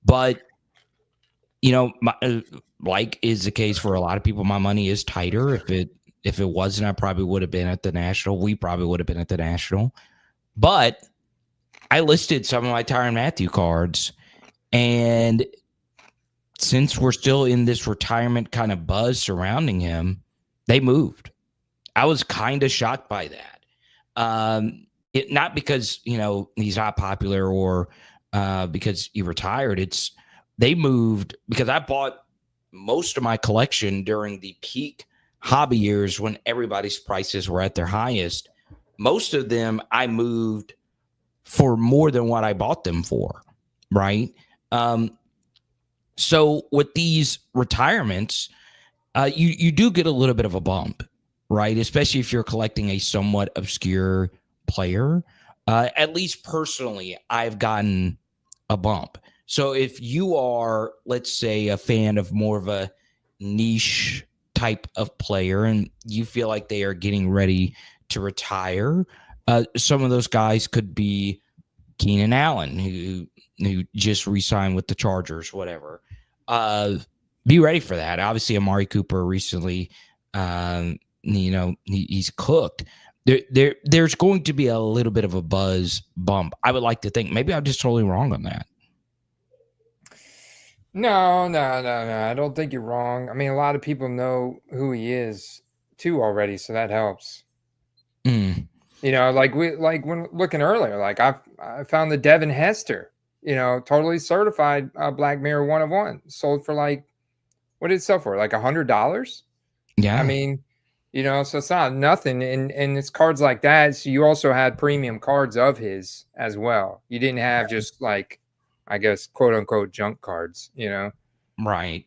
A: but like is the case for a lot of people, my money is tighter. If it wasn't, I probably would have been at the National. We probably would have been at the National, but I listed some of my Tyrann Mathieu cards, and since we're still in this retirement kind of buzz surrounding him, they moved. I was kind of shocked by that. Not because, he's not popular or because he retired. They moved because I bought most of my collection during the peak hobby years when everybody's prices were at their highest. Most of them I moved for more than what I bought them for, right? So with these retirements, you do get a little bit of a bump, right? Especially if you're collecting a somewhat obscure player. At least personally, I've gotten a bump. So if you are, let's say, a fan of more of a niche type of player and you feel like they are getting ready to retire, some of those guys could be Keenan Allen, who just re-signed with the Chargers, whatever. Be ready for that. Obviously, Amari Cooper recently, he's cooked. There's going to be a little bit of a buzz bump. I would like to think. Maybe I'm just totally wrong on that.
B: No. I don't think you're wrong. I mean, a lot of people know who he is too already, so that helps. Like when looking earlier, like I found the Devin Hester, totally certified Black Mirror 1 of 1, sold for like, what did it sell for? Like $100?
A: Yeah.
B: I mean, so it's not nothing. And it's cards like that. So you also had premium cards of his as well. You didn't have just like, I guess, quote unquote junk cards,
A: Right.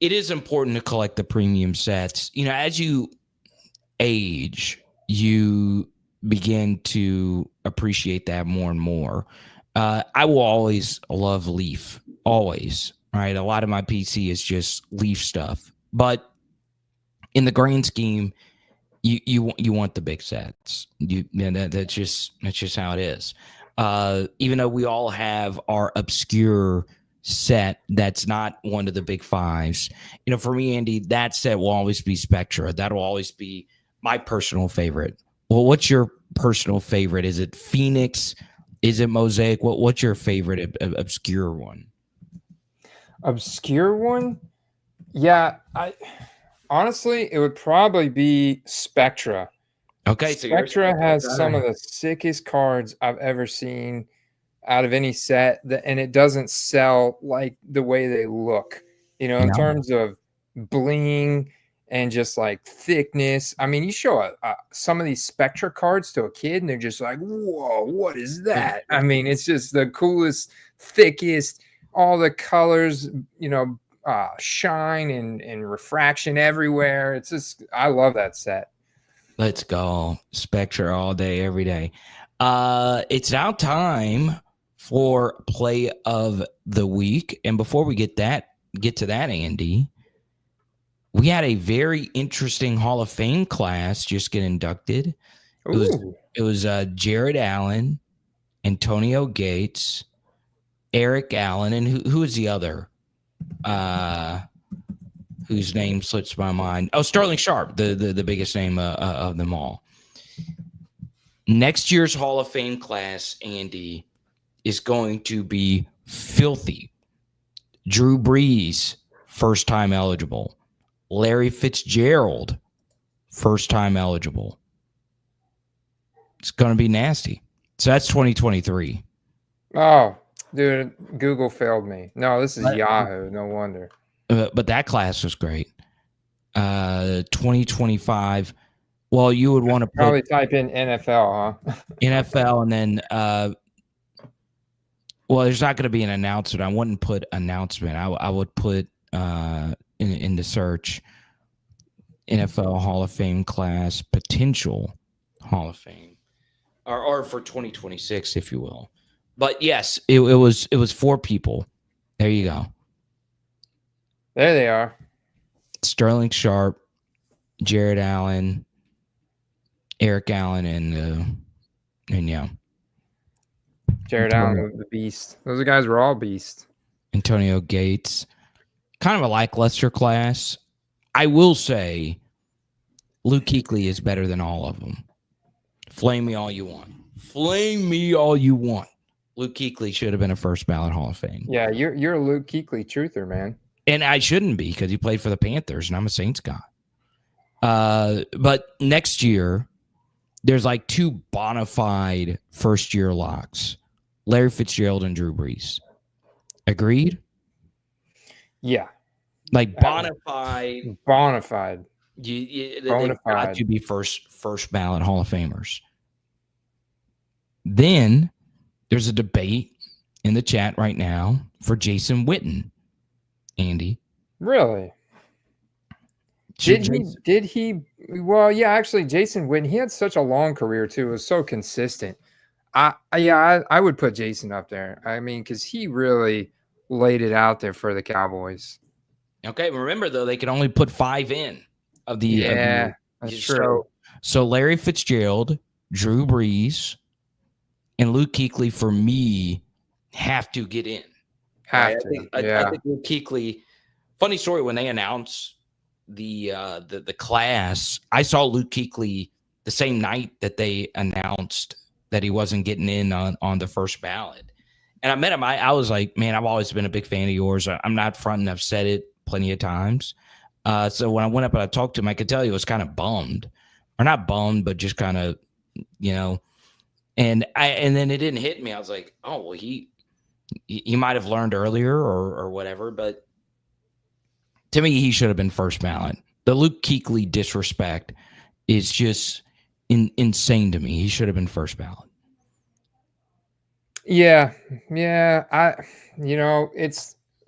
A: It is important to collect the premium sets. As you age, you begin to appreciate that more and more. I will always love Leaf, always, right? A lot of my PC is just Leaf stuff, but in the grand scheme, you want the big sets. That's just how it is. Even though we all have our obscure set that's not one of the big fives, for me, Andy, that set will always be Spectra. That'll always be my personal favorite. Well, what's your personal favorite? Is it Phoenix? Is it Mosaic? What's your favorite obscure one?
B: Obscure one? Yeah, honestly, it would probably be Spectra.
A: Okay,
B: Spectra has some of the sickest cards I've ever seen out of any set, and it doesn't sell like the way they look, in terms of bling and just like thickness. I mean, you show some of these Spectra cards to a kid and they're just like, whoa, what is that? I mean, it's just the coolest, thickest, all the colors, shine and refraction everywhere. It's just, I love that set.
A: Let's go. Spectra all day, every day. It's now time for play of the week. And before we get to that, Andy, we had a very interesting Hall of Fame class just get inducted. It was Jared Allen, Antonio Gates, Eric Allen, and who is the other? whose name slips my mind. Oh, Sterling Sharp, the biggest name of them all. Next year's Hall of Fame class, Andy, is going to be filthy. Drew Brees, first time eligible. Larry Fitzgerald, first time eligible. It's going to be nasty. So that's 2023.
B: Oh, dude, Google failed me. No, this is Yahoo. No wonder.
A: But that class was great. 2025. Well, you would want to
B: probably type in NFL, huh?
A: NFL, and then well, there's not going to be an announcement. I wouldn't put announcement. I would put in the search NFL Hall of Fame class, potential Hall of Fame, or for 2026, if you will. But yes, it was 4 people. There you go.
B: There they are.
A: Sterling Sharp, Jared Allen, Eric Allen, and yeah.
B: Jared Allen was the beast. Those guys were all beasts.
A: Antonio Gates. Kind of a lackluster class. I will say Luke Keequley is better than all of them. Flame me all you want. Flame me all you want. Luke Keequley should have been a first ballot Hall of Fame.
B: Yeah, you're a Luke Keequley truther, man.
A: And I shouldn't be because he played for the Panthers, and I'm a Saints guy. But next year, there's like 2 bona fide first-year locks. Larry Fitzgerald and Drew Brees. Agreed?
B: Yeah.
A: Like bona fide.
B: Bona fide.
A: They got to be first ballot Hall of Famers. Then there's a debate in the chat right now for Jason Witten. Andy.
B: Really? Did he? Well, yeah, actually, Jason Witten, he had such a long career too. It was so consistent. I would put Jason up there. I mean, because he really laid it out there for the Cowboys.
A: Okay, remember though, they could only put 5 in of the.
B: Yeah, that's true.
A: So Larry Fitzgerald, Drew Brees, and Luke Keequley for me have to get in. I think Luke Keequley. Funny story, when they announced the class, I saw Luke Keequley the same night that they announced that he wasn't getting in on the first ballot. And I met him. I was like, man, I've always been a big fan of yours. I'm not fronting. I've said it plenty of times. So when I went up and I talked to him, I could tell he was kind of bummed. Or not bummed, but just kind of, and then it didn't hit me. I was like, oh, well, he might have learned earlier or whatever, but to me, he should have been first ballot. The Luke Keequley disrespect is just insane to me. He should have been first ballot.
B: Yeah. It's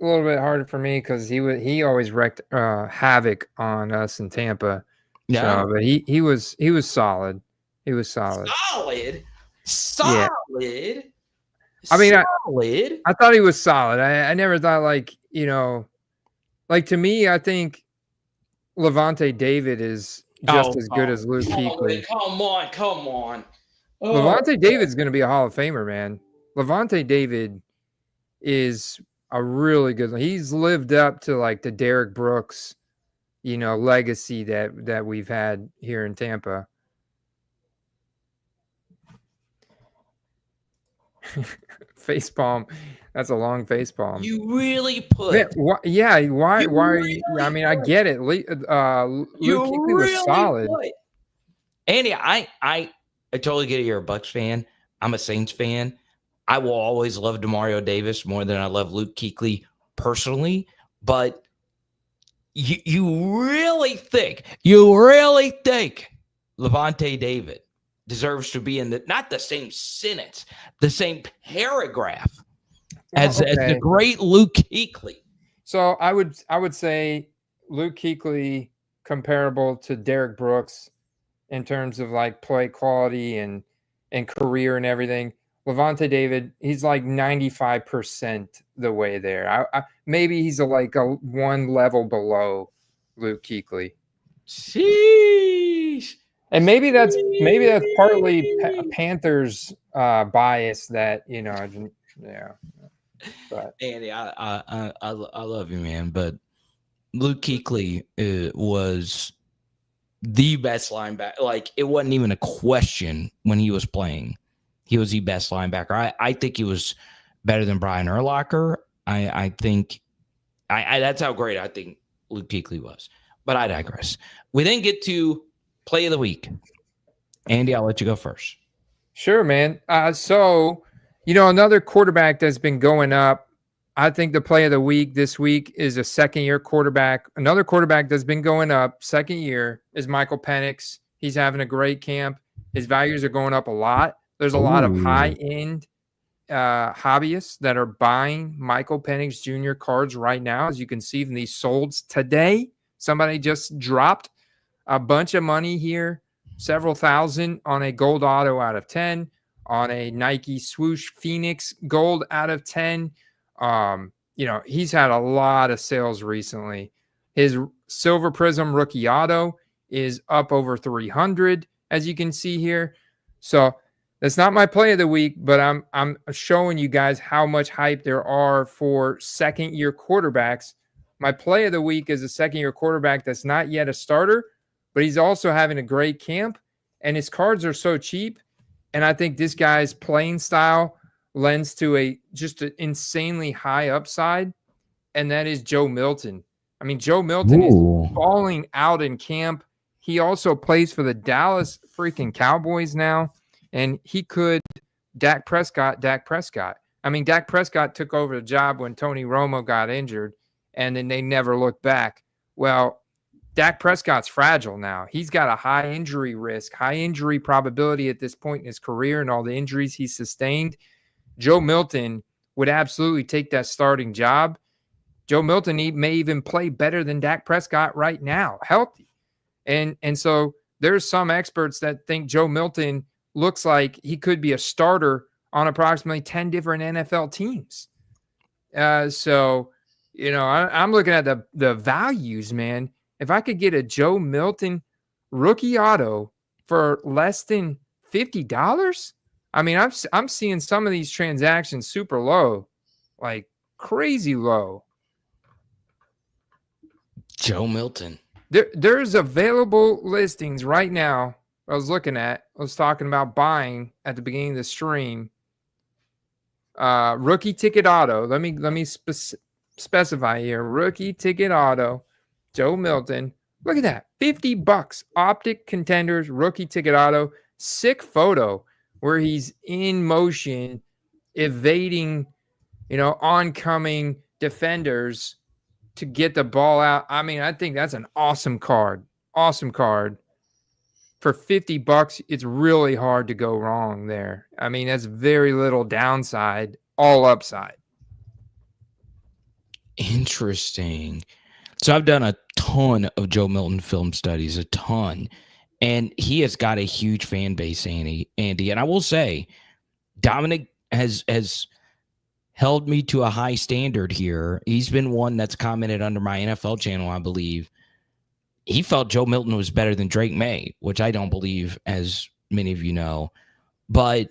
B: a little bit harder for me because he always wreaked havoc on us in Tampa. Yeah, so, but he was solid. He was solid.
A: Solid.
B: Yeah. I mean, I thought he was solid. I never thought like to me, I think Levante David is just as good as Luke Keequley.
A: Come on.
B: Oh, Levante David's going to be a Hall of Famer, man. Levante David is a really good one. He's lived up to like the Derrick Brooks, legacy that we've had here in Tampa. Facepalm. That's a long facepalm.
A: You really put.
B: Why are you? I mean, I get it. Luke Keequley was solid.
A: Andy, I totally get it. You're a Bucs fan. I'm a Saints fan. I will always love Demario Davis more than I love Luke Keequley personally. But you really think Levante David deserves to be in not the same sentence, the same paragraph as the great Luke Keequley.
B: So I would say Luke Keequley comparable to Derrick Brooks in terms of like play quality and career and everything. Levante David, he's like 95% the way there. Maybe he's like a one level below Luke Keequley.
A: Sheesh.
B: And maybe that's partly Panthers bias that yeah. But
A: Andy, I love you, man, but Luke Keequley was the best linebacker. Like, it wasn't even a question when he was playing. He was the best linebacker. I think he was better than Brian Urlacher. I think that's how great I think Luke Keequley was. But I digress. We then get to play of the week. Andy, I'll let you go first.
B: Sure, man. So, another quarterback that's been going up. I think the play of the week this week is a second-year quarterback. Another quarterback that's been going up, second year, is Michael Penix. He's having a great camp. His values are going up a lot. There's a lot of high-end hobbyists that are buying Michael Penix Jr. cards right now. As you can see from these solds today, somebody just dropped a bunch of money here, several thousand on a gold auto out of 10, on a Nike swoosh Phoenix gold out of 10. He's had a lot of sales recently. His Silver Prism rookie auto is up over 300, as you can see here. So that's not my play of the week, but I'm showing you guys how much hype there are for second-year quarterbacks. My play of the week is a second-year quarterback that's not yet a starter, but he's also having a great camp, and his cards are so cheap. And I think this guy's playing style lends to just an insanely high upside, and that is Joe Milton. I mean, Joe Milton is falling out in camp. He also plays for the Dallas freaking Cowboys now, and he could Dak Prescott. I mean, Dak Prescott took over the job when Tony Romo got injured, and then they never looked back. Well, Dak Prescott's fragile now. He's got a high injury risk, high injury probability at this point in his career and all the injuries he's sustained. Joe Milton would absolutely take that starting job. Joe Milton may even play better than Dak Prescott right now, healthy. And so there's some experts that think Joe Milton looks like he could be a starter on approximately 10 different NFL teams. I'm looking at the values, man. If I could get a Joe Milton rookie auto for less than $50, I mean, I'm seeing some of these transactions super low, like crazy low.
A: Joe Milton.
B: There's available listings right now. I was talking about buying at the beginning of the stream. Rookie ticket auto. Let me specify here. Rookie ticket auto. Joe Milton. Look at that. $50. Optic Contenders rookie ticket auto. Sick photo where he's in motion, evading, oncoming defenders to get the ball out. I mean, I think that's an awesome card. Awesome card. For $50, it's really hard to go wrong there. I mean, that's very little downside, all upside.
A: Interesting. So I've done a ton of Joe Milton film studies, a ton. And he has got a huge fan base, Andy. And I will say, Dominic has held me to a high standard here. He's been one that's commented under my NFL channel, I believe. He felt Joe Milton was better than Drake May, which I don't believe, as many of you know. But,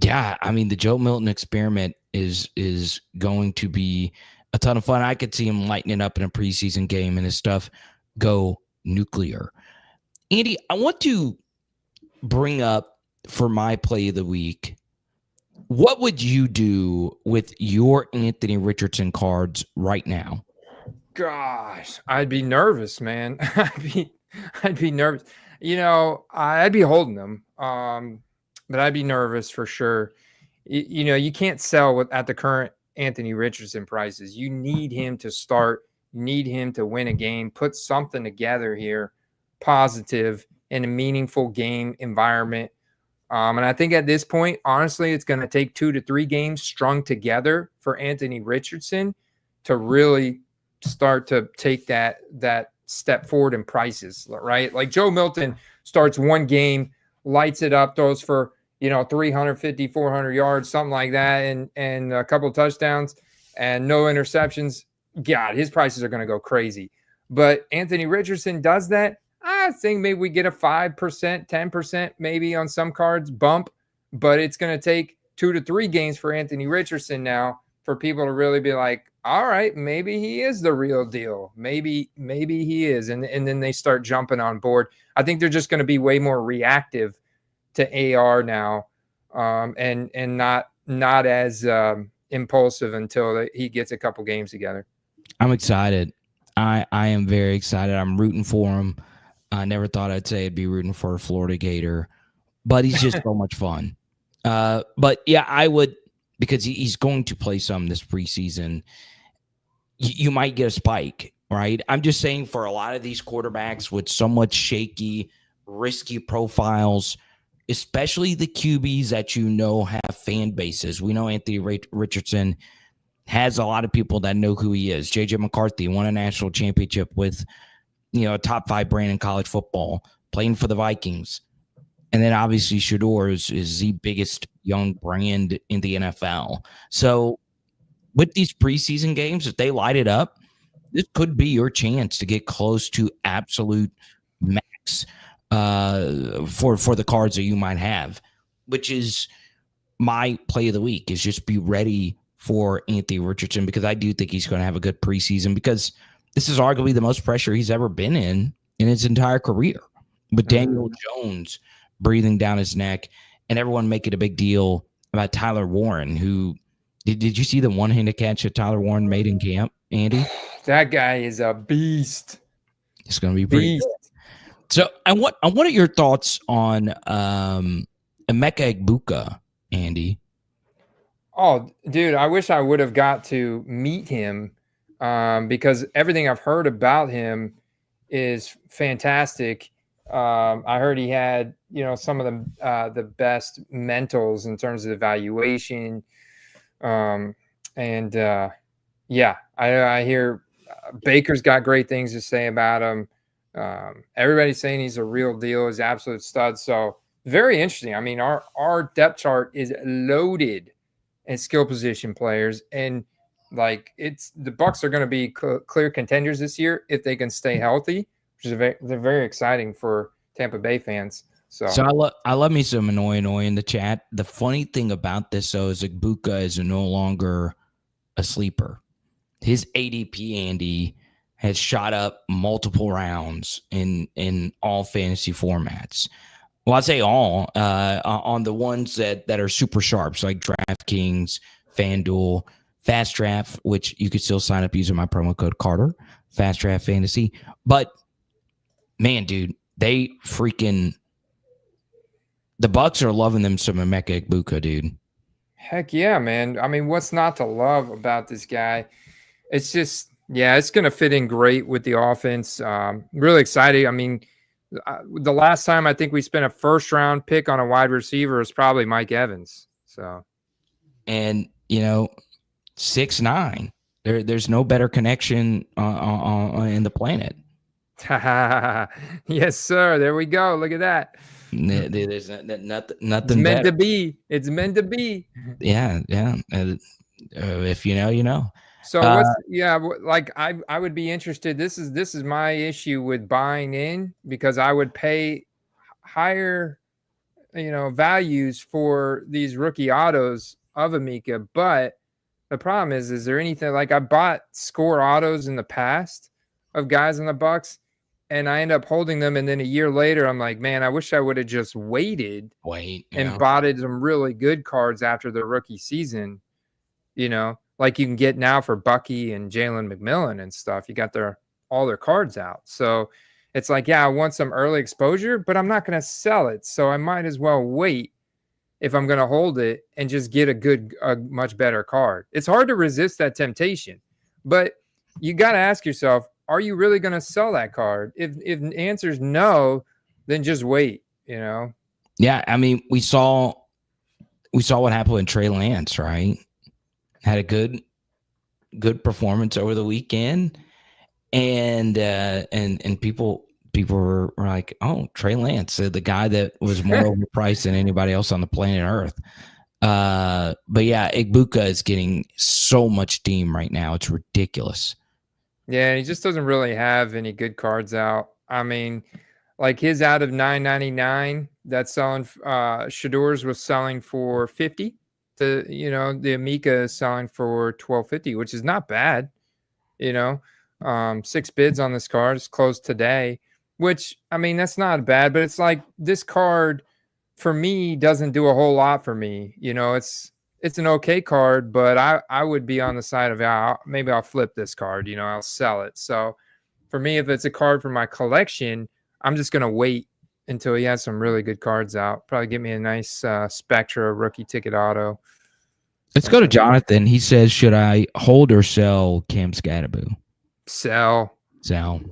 A: yeah, I mean, the Joe Milton experiment is going to be a ton of fun. I could see him lightening up in a preseason game and his stuff go nuclear. Andy, I want to bring up for my play of the week, what would you do with your Anthony Richardson cards right now?
B: Gosh, I'd be nervous, man. I'd be nervous. I'd be holding them, but I'd be nervous for sure. You can't sell at the current Anthony Richardson prices. You need him to start. You need him to win a game. Put something together here, positive in a meaningful game environment. And I think at this point, honestly, it's going to take 2 to 3 games strung together for Anthony Richardson to really start to take that step forward in prices, right? Like Joe Milton starts one game, lights it up, throws for 350, 400 yards, something like that, and a couple of touchdowns and no interceptions. God, his prices are going to go crazy. But Anthony Richardson does that. I think maybe we get a 5%, 10% maybe on some cards bump, but it's going to take 2 to 3 games for Anthony Richardson now for people to really be like, all right, maybe he is the real deal. Maybe he is. And then they start jumping on board. I think they're just going to be way more reactive to AR now, and not as impulsive until he gets a couple games together.
A: I'm excited. I am very excited. I'm rooting for him. I never thought I'd say I'd be rooting for a Florida Gator, but he's just so much fun. But yeah, I would, because he's going to play some this preseason. You might get a spike, right? I'm just saying, for a lot of these quarterbacks with somewhat shaky, risky profiles, especially the QBs that have fan bases. We know Anthony Richardson has a lot of people that know who he is. JJ McCarthy won a national championship with, a top 5 brand in college football, playing for the Vikings. And then obviously Shedeur is the biggest young brand in the NFL. So with these preseason games, if they light it up, this could be your chance to get close to absolute max for the cards that you might have, which is my play of the week, is just be ready for Anthony Richardson, because I do think he's going to have a good preseason, because this is arguably the most pressure he's ever been in his entire career, with Daniel Jones breathing down his neck and everyone making a big deal about Tyler Warren, who did you see the one-handed catch that Tyler Warren made in camp, Andy?
B: That guy is a beast.
A: It's going to be pretty good. So what are your thoughts on Emeka Egbuka, Andy?
B: Oh, dude, I wish I would have got to meet him, because everything I've heard about him is fantastic. I heard he had, some of the best mentals in terms of evaluation. I hear Baker's got great things to say about him. Everybody's saying he's a real deal, he's an absolute stud. So very interesting. I mean, our depth chart is loaded in skill position players, and the Bucs are going to be clear contenders this year if they can stay healthy, which is they're very exciting for Tampa Bay fans. So
A: I love me some Annoy in the chat. The funny thing about this, though, is Egbuka is no longer a sleeper. His ADP, Andy, has shot up multiple rounds in all fantasy formats. Well, I say all, on the ones that are super sharps, like DraftKings, FanDuel, Fast Draft, which you could still sign up using my promo code Carter, Fast Draft Fantasy. But man, dude, the Bucs are loving them some Emeka Egbuka, dude.
B: Heck yeah, man. I mean, what's not to love about this guy? It's just, it's going to fit in great with the offense. Really excited. I mean, the last time I think we spent a first-round pick on a wide receiver was probably Mike Evans. So,
A: and 6'9", there's no better connection in the planet.
B: Yes, sir. There we go. Look at that.
A: There's nothing.
B: It's meant to be. It's meant to be.
A: Yeah. If you know, you know.
B: So I would be interested. This is my issue with buying in, because I would pay higher, values for these rookie autos of Emeka. But the problem is there anything, like I bought score autos in the past of guys in the Bucs, and I end up holding them, and then a year later, I'm like, man, I wish I would have just waited and bought some really good cards after the rookie season, like you can get now for Bucky and Jalen McMillan and stuff. You got all their cards out. So it's like, I want some early exposure, but I'm not going to sell it. So I might as well wait if I'm going to hold it and just get a much better card. It's hard to resist that temptation, but you got to ask yourself, are you really going to sell that card? If the answer is no, then just wait,
A: Yeah, I mean, we saw what happened with Trey Lance, right? Had a good performance over the weekend, and people were like, "Oh, Trey Lance, the guy that was more overpriced than anybody else on the planet Earth." But yeah, Egbuka is getting so much steam right now; it's ridiculous.
B: Yeah, he just doesn't really have any good cards out. I mean, like his out of $9.99, that's selling. Shedeur's was selling for $50 the Amica is selling for $1,250, which is not bad. 6 bids on this card. It's closed today, which, I mean, that's not bad, but it's like this card for me doesn't do a whole lot for me. It's an okay card, but I would be on the side of, maybe I'll flip this card, I'll sell it. So for me, if it's a card for my collection, I'm just going to wait until he has some really good cards out. Probably get me a nice Spectra rookie ticket auto.
A: Let's go to Jonathan. He says, should I hold or sell Cam Scatterboo?
B: Sell.
A: Sell.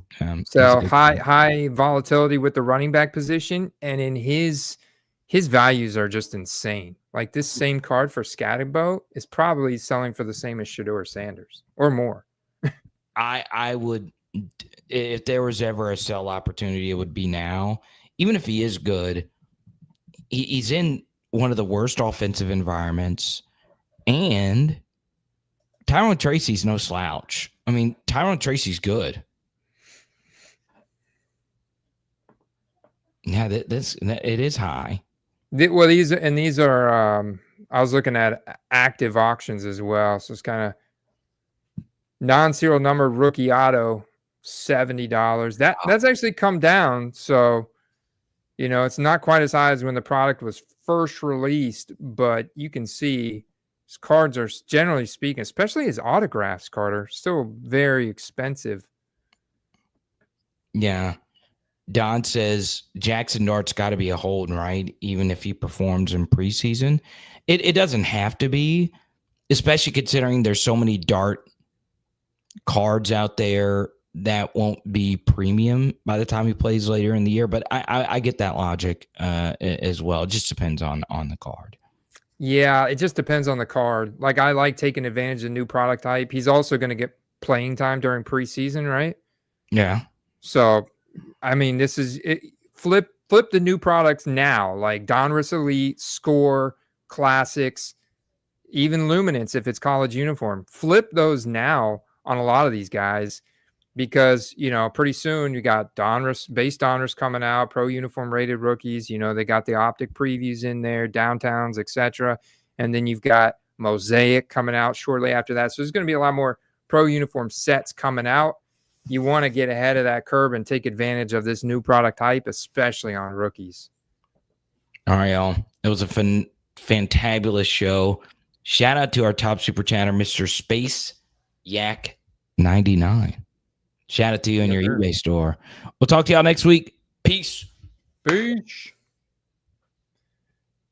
B: High volatility with the running back position, and in his values are just insane. Like this same card for Scatterboo is probably selling for the same as Shedeur Sanders or more.
A: I would, if there was ever a sell opportunity, it would be now. Even if he is good, he's in one of the worst offensive environments, and Tyrone Tracy's no slouch. I mean, Tyrone Tracy's good. Yeah, it is high.
B: Well, these are I was looking at active auctions as well, so it's kind of non-serial number rookie auto, $70. That's actually come down, so it's not quite as high as when the product was first released, but you can see his cards are, generally speaking, especially his autographs, Carter, still very expensive.
A: Yeah. Don says Jackson Dart's got to be a hold, right? Even if he performs in preseason. It doesn't have to be, especially considering there's so many Dart cards out there that won't be premium by the time he plays later in the year. But I get that logic as well. It just depends on the card.
B: Yeah, it just depends on the card. Like, I like taking advantage of new product hype. He's also going to get playing time during preseason, right?
A: Yeah.
B: So, I mean, this is it. Flip the new products now, like Dontris Elite, Score, Classics, even Luminance if it's college uniform. Flip those now on a lot of these guys, because pretty soon you got base Donruss coming out, pro uniform rated rookies. They got the optic previews in there, downtowns, etc. And then you've got Mosaic coming out shortly after that. So there's going to be a lot more pro uniform sets coming out. You want to get ahead of that curve and take advantage of this new product hype, especially on rookies.
A: All right, y'all. It was a fantabulous show. Shout out to our top super chatter, Mr. Space Yak 99. Shout out to you in your eBay store. We'll talk to y'all next week. Peace.
B: Peace.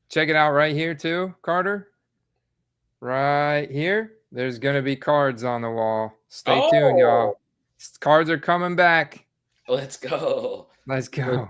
B: Check it out right here too, Carter. Right here. There's going to be cards on the wall. Stay tuned, y'all. Cards are coming back.
A: Let's go.
B: Let's go.